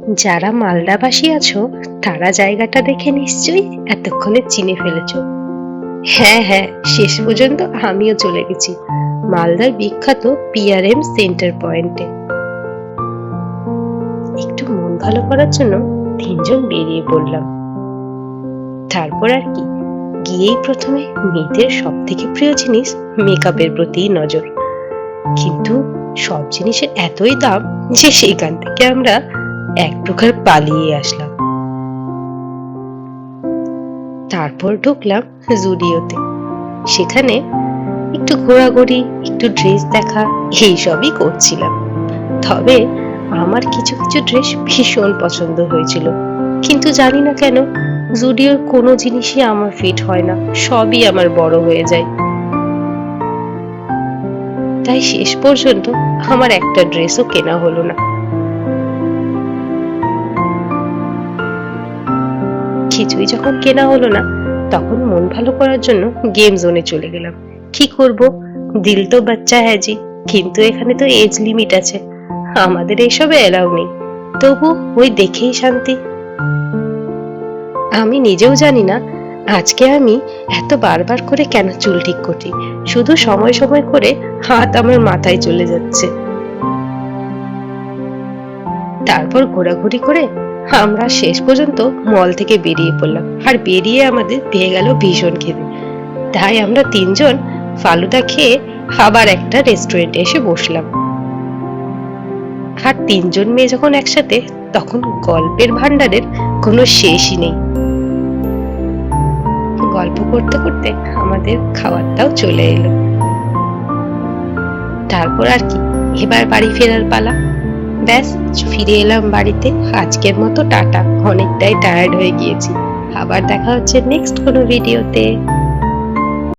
যারা মালদাবাসী আছো তারা জায়গাটা দেখে নিশ্চয়ই এতক্ষণে চিনে ফেলেছো। হ্যাঁ হ্যাঁ, শেষ পর্যন্ত আমিও চলে গেছি মালদার বিখ্যাত পিআরএম সেন্টার পয়েন্টে। একটু মন ভালো করার জন্য তিনজন বেরিয়ে পড়লাম। তারপর আর কি, গিয়েই প্রথমে মেয়েদের সব থেকে প্রিয় জিনিস মেকআপের প্রতি নজর। কিন্তু সব জিনিসের এতই দাম যে সেখান থেকে আমরা এক প্রকার পালিয়ে আসলাম। তারপর ঢুকলাম জুডিওতে। সেখানে একটু ঘোরাঘুরি, একটু ড্রেস দেখা, এইসবই করছিলাম। তবে আমার কিছু কিছু ড্রেস ভীষণ পছন্দ হয়েছিল, কিন্তু জানি না কেন জুডিওর কোনো জিনিসই আমার ফিট হয় না, সবই আমার বড় হয়ে যায়। তাই শেষ পর্যন্ত আমার একটা ড্রেসও কেনা হলো না। কিছুই যখন কেনা হলো না, তখন মন ভালো করার জন্য গেম জোনে চলে গেলাম। কি করব, দিল তো বাচ্চা হ্যাঁ জি, কিন্তু এখানে তো এজ লিমিট আছে, আমাদের এইসবে এলাও নেই। তবু ওই দেখেই শান্তি। আমি নিজেও জানি না আজকে আমি এত বারবার করে কেন চুল ঠিক করছি, শুধু সময় সময় করে হাত আমার মাথায় চলে যাচ্ছে। তারপর ঘোরাঘুরি করে আমরা শেষ পর্যন্ত মল থেকে বেরিয়ে পড়লাম, আর বেরিয়ে আমাদের পেয়ে গেল ভীষণ খিদে। তাই আমরা তিনজন ফালুদা খেয়ে আবার একটা রেস্টুরেন্টে এসে বসলাম। আর তিনজন মেয়ে যখন একসাথে, তখন গল্পের ভান্ডারের কোনো শেষই নেই। গল্প করতে করতে আমাদের খাবারটাও চলে এলো। তারপর আর কি, এবার বাড়ি ফেরার পালা। ব্যাস, ফিরে এলাম বাড়িতে। আজকের মতো টাটা, অনেকটাই টায়ার্ড হয়ে গিয়েছি। আবার দেখা হচ্ছে নেক্সট কোনো ভিডিওতে।